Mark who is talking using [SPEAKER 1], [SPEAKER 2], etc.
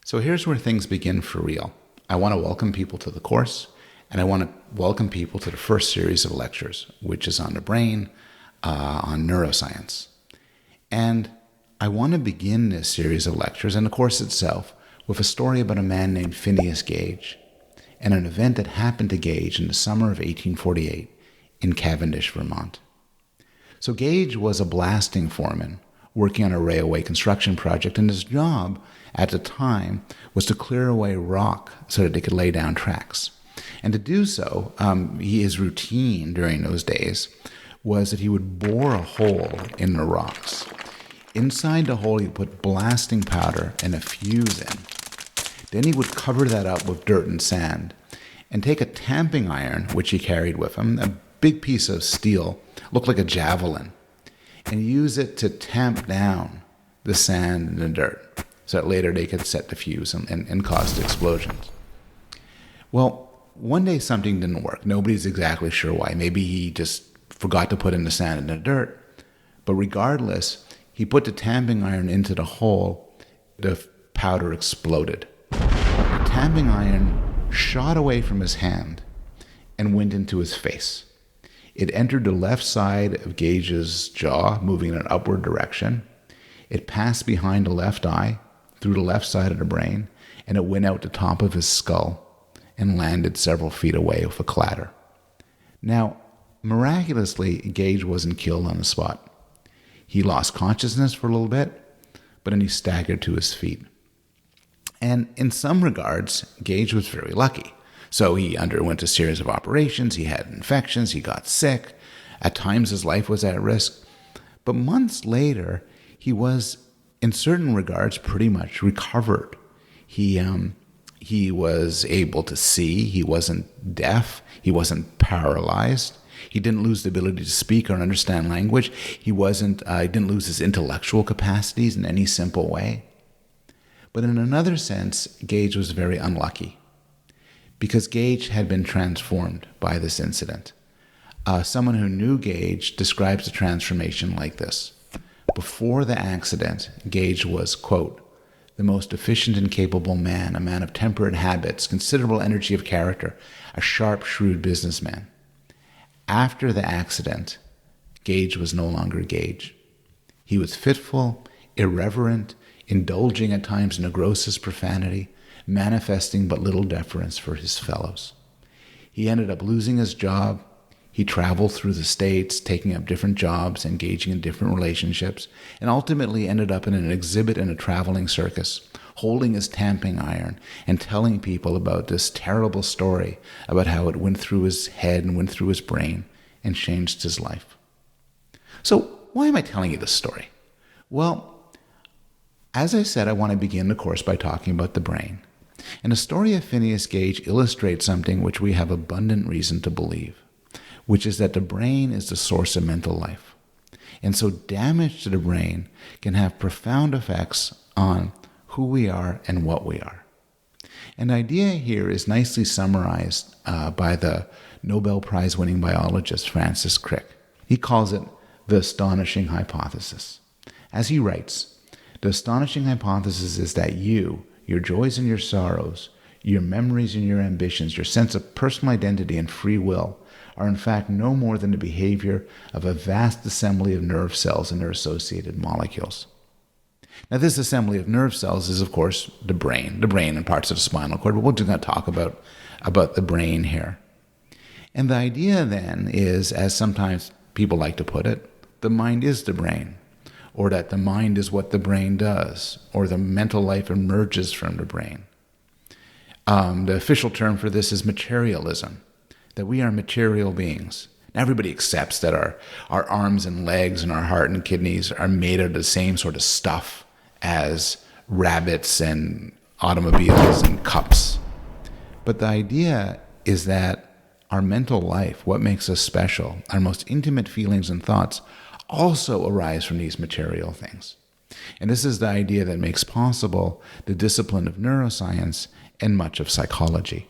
[SPEAKER 1] So here's where things begin for real. I want to welcome people to the course, and I want to welcome people to the first series of lectures, which is on the brain, on neuroscience. And I want to begin this series of lectures and the course itself with a story about a man named Phineas Gage and an event that happened to Gage in the summer of 1848 in Cavendish, Vermont. So Gage was a blasting foreman working on a railway construction project, and his job at the time was to clear away rock so that they could lay down tracks. And to do so, his routine during those days was that he would bore a hole in the rocks. Inside the hole, he'd put blasting powder and a fuse in. Then he would cover that up with dirt and sand and take a tamping iron, which he carried with him, a big piece of steel, looked like a javelin, and use it to tamp down the sand and the dirt so that later they could set the fuse and cause the explosions. Well, one day something didn't work. Nobody's exactly sure why. Maybe he just forgot to put in the sand and the dirt. But regardless, he put the tamping iron into the hole. The powder exploded. The tamping iron shot away from his hand and went into his face. It entered the left side of Gage's jaw, moving in an upward direction. It passed behind the left eye, through the left side of the brain, and it went out the top of his skull and landed several feet away with a clatter. Now, miraculously, Gage wasn't killed on the spot. He lost consciousness for a little bit, but then he staggered to his feet. And in some regards, Gage was very lucky. So he underwent a series of operations, he had infections, he got sick. At times his life was at risk. But months later, he was, in certain regards, pretty much recovered. He was able to see, he wasn't deaf, he wasn't paralyzed. He didn't lose the ability to speak or understand language. He didn't lose his intellectual capacities in any simple way. But in another sense, Gage was very unlucky, because Gage had been transformed by this incident. Someone who knew Gage describes the transformation like this. Before the accident, Gage was, quote, the most efficient and capable man, a man of temperate habits, considerable energy of character, a sharp, shrewd businessman. After the accident, Gage was no longer Gage. He was fitful, irreverent, indulging at times in the grossest profanity, manifesting but little deference for his fellows. He ended up losing his job. He traveled through the States, taking up different jobs, engaging in different relationships, and ultimately ended up in an exhibit in a traveling circus, holding his tamping iron and telling people about this terrible story about how it went through his head and went through his brain and changed his life. So why am I telling you this story? Well, as I said, I want to begin the course by talking about the brain. And the story of Phineas Gage illustrates something which we have abundant reason to believe, which is that the brain is the source of mental life. And so damage to the brain can have profound effects on who we are and what we are. And the idea here is nicely summarized by the Nobel Prize-winning biologist Francis Crick. He calls it the Astonishing Hypothesis. As he writes, the astonishing hypothesis is that you, your joys and your sorrows, your memories and your ambitions, your sense of personal identity and free will are in fact no more than the behavior of a vast assembly of nerve cells and their associated molecules. Now, this assembly of nerve cells is, of course, the brain and parts of the spinal cord, but we're just going to talk about the brain here. And the idea then is, as sometimes people like to put it, the mind is the brain, or that the mind is what the brain does, or the mental life emerges from the brain. The official term for this is materialism, that we are material beings. Now, everybody accepts that our arms and legs and our heart and kidneys are made of the same sort of stuff as rabbits and automobiles and cups. But the idea is that our mental life, what makes us special, our most intimate feelings and thoughts, also arise from these material things. And this is the idea that makes possible the discipline of neuroscience and much of psychology.